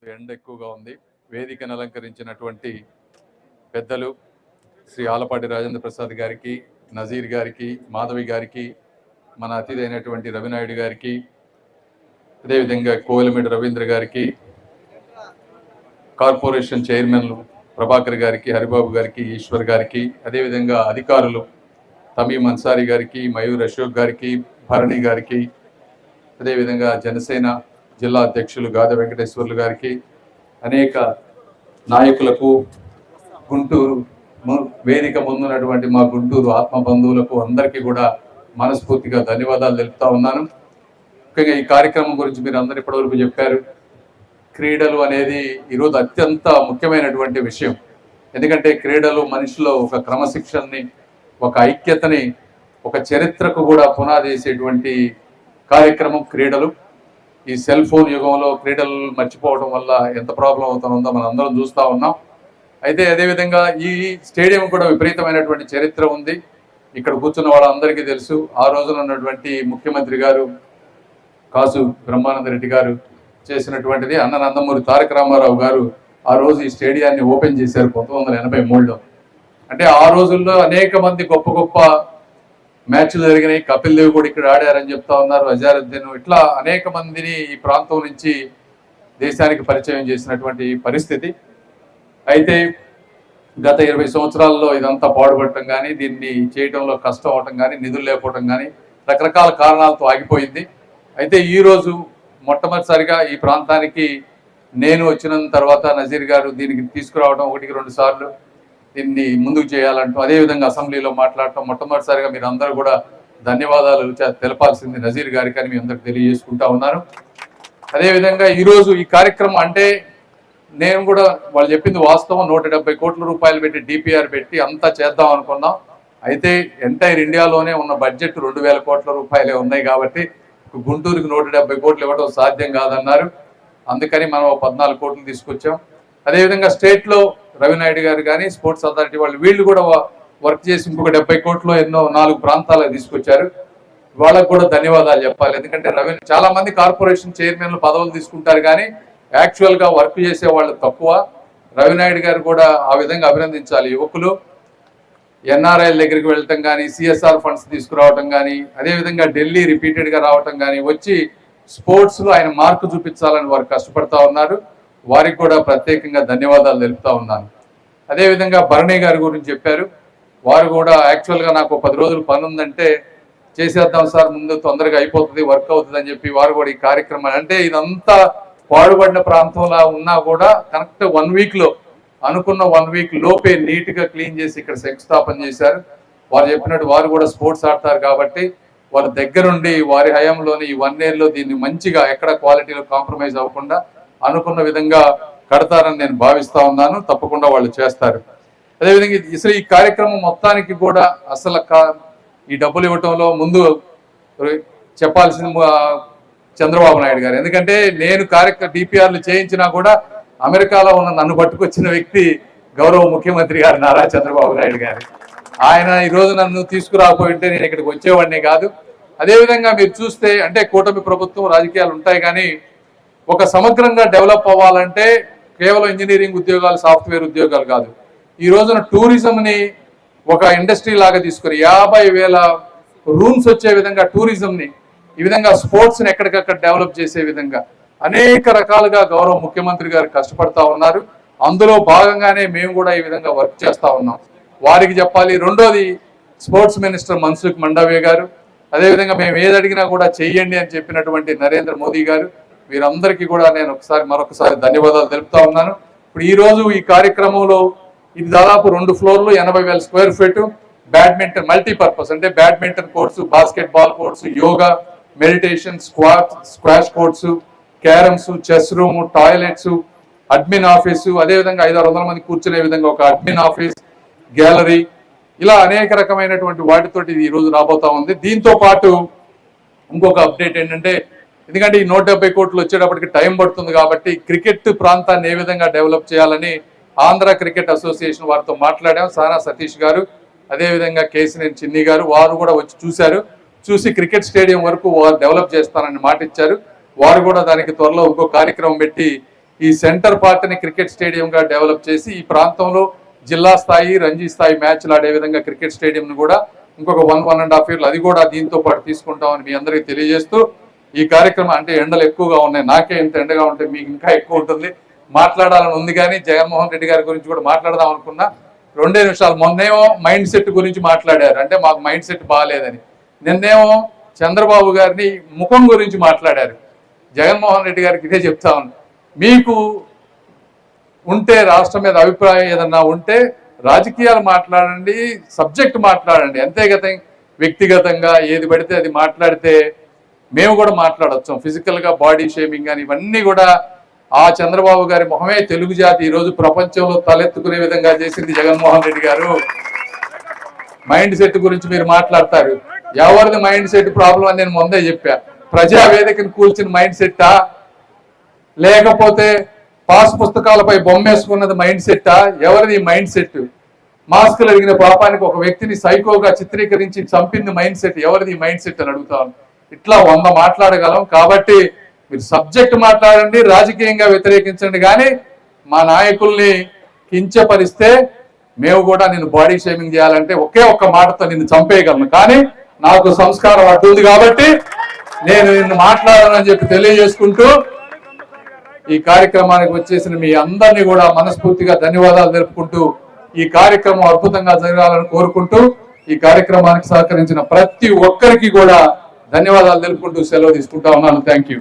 ఎండ ఎక్కువగా ఉంది. వేదికను అలంకరించినటువంటి పెద్దలు శ్రీ ఆలపాటి రాజేంద్ర ప్రసాద్ గారికి, నజీర్ గారికి, మాధవి గారికి, మన అతిథి అయినటువంటి రవినాయుడు గారికి, అదేవిధంగా కోవెలమేడి రవీంద్ర గారికి, కార్పొరేషన్ చైర్మన్ ప్రభాకర్ గారికి, హరిబాబు గారికి, ఈశ్వర్ గారికి, అదేవిధంగా అధికారులు తమీం అన్సారీ గారికి, మయూర్ అశోక్ గారికి, భరణి గారికి, అదేవిధంగా జనసేన జిల్లా అధ్యక్షులు గాద వెంకటేశ్వర్లు గారికి, అనేక నాయకులకు, గుంటూరు వేదిక ముందున్నటువంటి మా గుంటూరు ఆత్మ బంధువులకు అందరికీ కూడా మనస్ఫూర్తిగా ధన్యవాదాలు తెలుపుతా ఉన్నాను. ముఖ్యంగా ఈ కార్యక్రమం గురించి మీరు అందరు ఇప్పటివరకు చెప్పారు. క్రీడలు అనేది ఈరోజు అత్యంత ముఖ్యమైనటువంటి విషయం. ఎందుకంటే క్రీడలు మనిషిలో ఒక క్రమశిక్షణని, ఒక ఐక్యతని, ఒక చరిత్రకు కూడా పునాది వేసేటువంటి కార్యక్రమం క్రీడలు. ఈ సెల్ ఫోన్ యుగంలో క్రీడలు మర్చిపోవడం వల్ల ఎంత ప్రాబ్లం అవుతుందో మనం అందరం చూస్తూ ఉన్నాం. అయితే అదేవిధంగా ఈ స్టేడియం కూడా విపరీతమైనటువంటి చరిత్ర ఉంది. ఇక్కడ కూర్చున్న వాళ్ళందరికీ తెలుసు. ఆ రోజున ఉన్నటువంటి ముఖ్యమంత్రి గారు కాసు బ్రహ్మానంద రెడ్డి గారు చేసినటువంటిది. అన్న నందమూరి తారక రామారావు గారు ఆ రోజు ఈ స్టేడియాన్ని ఓపెన్ చేశారు 1983లో. అంటే ఆ రోజుల్లో అనేక మంది గొప్ప గొప్ప మ్యాచ్లు జరిగినాయి. కపిల్ దేవ్ కూడా ఇక్కడ ఆడారని చెప్తా ఉన్నారు, అజారుద్దీన్, ఇట్లా అనేక మందిని ఈ ప్రాంతం నుంచి దేశానికి పరిచయం చేసినటువంటి పరిస్థితి. అయితే గత 20 సంవత్సరాల్లో ఇదంతా పాడుపడటం కానీ, దీన్ని చేయడంలో కష్టం అవటం కానీ, నిధులు లేకపోవటం కానీ, రకరకాల కారణాలతో ఆగిపోయింది. అయితే ఈరోజు మొట్టమొదటిసారిగా ఈ ప్రాంతానికి నేను వచ్చిన తర్వాత నజీర్ గారు దీనికి తీసుకురావడం 1-2 సార్లు దీన్ని ముందుకు చేయాలంటూ, అదేవిధంగా అసెంబ్లీలో మాట్లాడటం, మొట్టమొదటిసారిగా మీరు అందరూ కూడా ధన్యవాదాలు తెలపాల్సింది నజీర్ గారికి అని మీ అందరికి తెలియజేసుకుంటా ఉన్నాను. అదేవిధంగా ఈరోజు ఈ కార్యక్రమం అంటే నేను కూడా వాళ్ళు చెప్పింది వాస్తవం. 170 కోట్ల రూపాయలు పెట్టి డిపిఆర్ పెట్టి అంతా చేద్దాం అనుకున్నాం. అయితే ఎంటైర్ ఇండియాలోనే ఉన్న బడ్జెట్ 2000 కోట్ల రూపాయలే ఉన్నాయి కాబట్టి గుంటూరుకి 170 కోట్లు ఇవ్వడం సాధ్యం కాదన్నారు. అందుకని మనం 14 కోట్లు తీసుకొచ్చాం. అదేవిధంగా స్టేట్లో రవినాయుడు గారు కానీ, స్పోర్ట్స్ అథారిటీ వీళ్ళు కూడా వర్క్ చేసి ఇంకొక 70 కోట్లు ఎన్నో 4 ప్రాంతాలకు తీసుకొచ్చారు. వాళ్ళకు కూడా ధన్యవాదాలు చెప్పాలి. ఎందుకంటే చాలా మంది కార్పొరేషన్ చైర్మన్లు పదవులు తీసుకుంటారు కానీ యాక్చువల్గా వర్క్ చేసే వాళ్ళు తక్కువ. రవినాయుడు గారు కూడా ఆ విధంగా అభినందించాలి. యువకులు ఎన్ఆర్ఐల దగ్గరికి వెళ్ళటం కానీ, సిఎస్ఆర్ ఫండ్స్ తీసుకురావటం కానీ, అదేవిధంగా ఢిల్లీ రిపీటెడ్గా రావటం కానీ, వచ్చి స్పోర్ట్స్లో ఆయన మార్కు చూపించాలని వారు కష్టపడతా ఉన్నారు. వారికి కూడా ప్రత్యేకంగా ధన్యవాదాలు తెలుపుతా ఉన్నాను. అదేవిధంగా భరణి గారి గురించి చెప్పారు. వారు కూడా యాక్చువల్గా నాకు 10 రోజులు పని ఉందంటే చేసేద్దాం సార్, ముందు తొందరగా అయిపోతుంది, వర్క్ అవుతుంది అని చెప్పి వారు కూడా ఈ కార్యక్రమాన్ని, అంటే ఇదంతా పాడుబడిన ప్రాంతంలో ఉన్నా కూడా కరెక్ట్ 1 వీక్లో అనుకున్న 1 వీక్ లోపే నీట్గా క్లీన్ చేసి ఇక్కడ శంకుస్థాపన చేశారు. వారు చెప్పినట్టు వారు కూడా స్పోర్ట్స్ ఆడతారు కాబట్టి వారి దగ్గరుండి వారి హయాంలోని ఈ 1 ఇయర్లో దీన్ని మంచిగా ఎక్కడ క్వాలిటీలో కాంప్రమైజ్ అవ్వకుండా అనుకున్న విధంగా కడతారని నేను భావిస్తా ఉన్నాను. తప్పకుండా వాళ్ళు చేస్తారు. అదేవిధంగా అసలు ఈ కార్యక్రమం మొత్తానికి కూడా అసలు ఈ డబ్బులు ఇవ్వటంలో ముందు చెప్పాల్సిన చంద్రబాబు నాయుడు గారు. ఎందుకంటే నేను డిపిఆర్లు చేయించినా కూడా అమెరికాలో ఉన్న నన్ను పట్టుకొచ్చిన వ్యక్తి గౌరవ ముఖ్యమంత్రి గారు నారా చంద్రబాబు నాయుడు గారు. ఆయన ఈరోజు నన్ను తీసుకురాకపోయింటే నేను ఇక్కడికి వచ్చేవాడినే కాదు. అదేవిధంగా మీరు చూస్తే అంటే కూటమి ప్రభుత్వం రాజకీయాలు ఉంటాయి కానీ ఒక సమగ్రంగా డెవలప్ అవ్వాలంటే కేవలం ఇంజనీరింగ్ ఉద్యోగాలు, సాఫ్ట్వేర్ ఉద్యోగాలు కాదు. ఈ రోజున టూరిజంని ఒక ఇండస్ట్రీ లాగా తీసుకుని 50,000 రూమ్స్ వచ్చే విధంగా టూరిజంని, ఈ విధంగా స్పోర్ట్స్ని ఎక్కడికక్కడ డెవలప్ చేసే విధంగా అనేక రకాలుగా గౌరవ ముఖ్యమంత్రి గారు కష్టపడతా ఉన్నారు. అందులో భాగంగానే మేము కూడా ఈ విధంగా వర్క్ చేస్తూ ఉన్నాం. వారికి చెప్పాలి. రెండోది స్పోర్ట్స్ మినిస్టర్ మన్సుఖ్ మండవ్య గారు, అదేవిధంగా మేము ఏది అడిగినా కూడా చెయ్యండి అని చెప్పినటువంటి నరేంద్ర మోదీ గారు, వీరందరికీ కూడా నేను మరొకసారి ధన్యవాదాలు తెలుపుతా ఉన్నాను. ఇప్పుడు ఈరోజు ఈ కార్యక్రమంలో ఇది దాదాపు 2 ఫ్లోర్లు 80,000 స్క్వేర్ ఫీట్ బ్యాడ్మింటన్ మల్టీపర్పస్, అంటే badminton courts, basketball courts, yoga, meditation, squash courts, carroms, chess room, toilets, admin office, అదేవిధంగా 500-600 మంది కూర్చునే విధంగా ఒక అడ్మిన్ ఆఫీస్, గ్యాలరీ, ఇలా అనేక రకమైనటువంటి వాటితోటి ఈ రోజు రాబోతా ఉంది. దీంతో పాటు ఇంకొక అప్డేట్ ఏంటంటే, ఎందుకంటే ఈ 170 కోట్లు వచ్చేటప్పటికి టైం పడుతుంది కాబట్టి క్రికెట్ ప్రాంతాన్ని ఏ విధంగా డెవలప్ చేయాలని ఆంధ్ర క్రికెట్ అసోసియేషన్ వారితో మాట్లాడాం. సానా సతీష్ గారు, అదేవిధంగా కేసినేని చిన్ని గారు, వారు కూడా వచ్చి చూశారు. చూసి క్రికెట్ స్టేడియం వరకు వారు డెవలప్ చేస్తానని మాట ఇచ్చారు. వారు కూడా దానికి త్వరలో ఇంకో కార్యక్రమం పెట్టి ఈ సెంటర్ పార్ట్ని క్రికెట్ స్టేడియంగా డెవలప్ చేసి ఈ ప్రాంతంలో జిల్లా స్థాయి రంజీ స్థాయి మ్యాచ్లు ఆడే విధంగా క్రికెట్ స్టేడియంను కూడా ఇంకొక 1.5 ఇయర్లు అది కూడా దీంతో పాటు తీసుకుంటామని మీ అందరికీ తెలియజేస్తూ ఈ కార్యక్రమం అంటే ఎండలు ఎక్కువగా ఉన్నాయి, నాకే ఇంత ఎండగా ఉంటే మీకు ఇంకా ఎక్కువ ఉంటుంది, మాట్లాడాలని ఉంది. కానీ జగన్మోహన్ రెడ్డి గారి గురించి కూడా మాట్లాడదాం అనుకున్నా. 2 నిమిషాలు. మొన్నేమో మైండ్ సెట్ గురించి మాట్లాడారు, అంటే మాకు మైండ్ సెట్ బాగాలేదని. నిన్నేమో చంద్రబాబు గారిని ముఖం గురించి మాట్లాడారు. జగన్మోహన్ రెడ్డి గారికి ఇదే చెప్తా ఉన్నా, మీకు ఉంటే రాష్ట్రం మీద అభిప్రాయం ఏదన్నా ఉంటే రాజకీయాలు మాట్లాడండి, సబ్జెక్ట్ మాట్లాడండి, అంతేగత వ్యక్తిగతంగా ఏది పడితే అది మాట్లాడితే మేము కూడా మాట్లాడొచ్చాం. ఫిజికల్గా బాడీ షేమింగ్ కానీ ఇవన్నీ కూడా ఆ చంద్రబాబు గారి మొహమే తెలుగు జాతి ఈరోజు ప్రపంచంలో తలెత్తుకునే విధంగా చేసింది జగన్మోహన్ రెడ్డి గారు. మైండ్ సెట్ గురించి మీరు మాట్లాడతారు, ఎవరిది మైండ్ సెట్ ప్రాబ్లం అని నేను ముందే చెప్పా. ప్రజావేదికను కూల్చిన మైండ్ సెట్టా, లేకపోతే పాస్ పుస్తకాలపై బొమ్మేసుకున్నది మైండ్ సెట్టా, ఎవరిది మైండ్ సెట్? మాస్కులు అడిగిన పాపానికి ఒక వ్యక్తిని సైకోగా చిత్రీకరించి చంపింది మైండ్ సెట్, ఎవరిది మైండ్ సెట్ అని అడుగుతాను. ఇట్లా 100 మాట్లాడగలం. కాబట్టి మీరు సబ్జెక్ట్ మాట్లాడండి, రాజకీయంగా వ్యతిరేకించండి, కానీ మా నాయకుల్ని కించపరిస్తే మేము కూడా నిన్ను బాడీ షేమింగ్ చేయాలంటే ఒకే ఒక్క మాటతో నిన్ను చంపేయగలను. కానీ నాకు సంస్కారం అడ్డుంది కాబట్టి నేను నిన్ను మాట్లాడాలని చెప్పి తెలియజేసుకుంటూ ఈ కార్యక్రమానికి వచ్చేసిన మీ అందరినీ కూడా మనస్ఫూర్తిగా ధన్యవాదాలు తెలుపుకుంటూ ఈ కార్యక్రమం అద్భుతంగా జరగాలని కోరుకుంటూ ఈ కార్యక్రమానికి సహకరించిన ప్రతి ఒక్కరికి కూడా ధన్యవాదాలు తెలుపుకుంటూ సెలవు తీసుకుంటా ఉన్నాను. Thank you.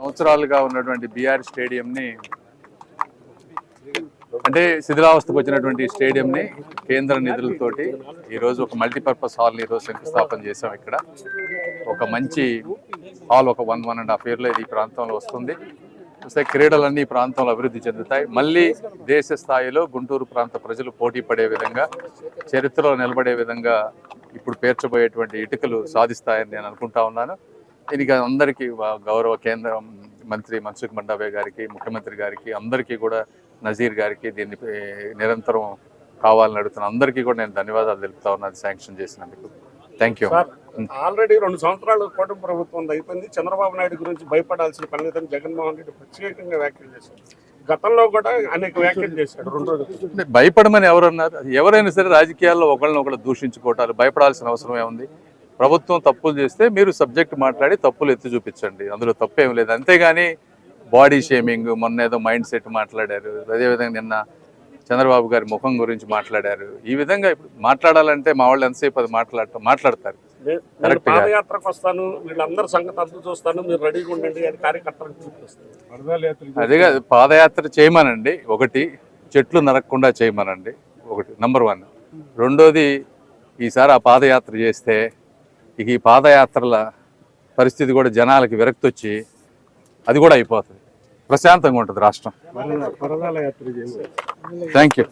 సంవత్సరాలుగా ఉన్నటువంటి బీఆర్ స్టేడియంని అంటే శిథిలావస్థకు వచ్చినటువంటి స్టేడియంని కేంద్ర నిధులతోటి ఈరోజు ఒక మల్టీపర్పస్ హాల్ని ఈరోజు శంకుస్థాపన చేసాం. ఇక్కడ ఒక మంచి హాల్ ఒక 1.5 yearలో ఇది ఈ ప్రాంతంలో వస్తుంది. వస్తే క్రీడలన్నీ ఈ ప్రాంతంలో అభివృద్ధి చెందుతాయి. మళ్ళీ దేశ స్థాయిలో గుంటూరు ప్రాంత ప్రజలు పోటీ పడే విధంగా, చరిత్రలో నిలబడే విధంగా ఇప్పుడు పేర్చబోయేటువంటి ఇటుకలు సాధిస్తాయని నేను అనుకుంటా ఉన్నాను. దీనికి అందరికీ గౌరవ కేంద్ర మంత్రి మన్సుఖ్ మండావే గారికి, ముఖ్యమంత్రి గారికి, అందరికీ కూడా నజీర్ గారికి దీన్ని నిరంతరం కావాలని అడుగుతున్న అందరికీ కూడా నేను ధన్యవాదాలు తెలుపుతా ఉన్నాను శాంక్షన్ చేసినందుకు. Thank you. ఆల్రెడీ 2 సంవత్సరాలు కూటమి ప్రభుత్వం అయిపోయింది. చంద్రబాబు నాయుడు గురించి భయపడాల్సిన పని లేదని జగన్మోహన్ రెడ్డి ప్రత్యేకంగా వ్యాఖ్యలు చేశారు. గతంలో కూడా అనేక వ్యాఖ్యలు చేశాడు 2 రోజులు. భయపడమని ఎవరన్నారు? ఎవరైనా సరే రాజకీయాల్లో ఒకళ్ళని దూషించుకోవటాలు భయపడాల్సిన అవసరం ఏముంది? ప్రభుత్వం తప్పులు చేస్తే మీరు సబ్జెక్ట్ మాట్లాడి తప్పులు ఎత్తి చూపించండి, అందులో తప్పేం లేదు. అంతేగాని బాడీ షేమింగ్, మొన్న ఏదో మైండ్ సెట్ మాట్లాడారు, అదేవిధంగా నిన్న చంద్రబాబు గారి ముఖం గురించి మాట్లాడారు. ఈ విధంగా ఇప్పుడు మాట్లాడాలంటే మా వాళ్ళు ఎంతసేపు అది మాట్లాడతారు. పాదయాత్రకు వస్తాను, వీళ్ళందరూ సంగతి అంతా చూస్తాను, మీరు రెడీగా ఉండండి అని కార్యకర్తలకు చూపిస్తారు. అదేగా పాదయాత్ర చేయమనండి. ఒకటి, చెట్లు నరకకుండా చేయమనండి. ఒకటి నంబర్ 1. రెండోది, ఈసారి ఆ పాదయాత్ర చేస్తే ఇక ఈ పాదయాత్రల పరిస్థితి కూడా జనాలకి విరక్తి వచ్చి అది కూడా అయిపోతుంది. ప్రశాంతంగా ఉంటుంది రాష్ట్రం. Thank you.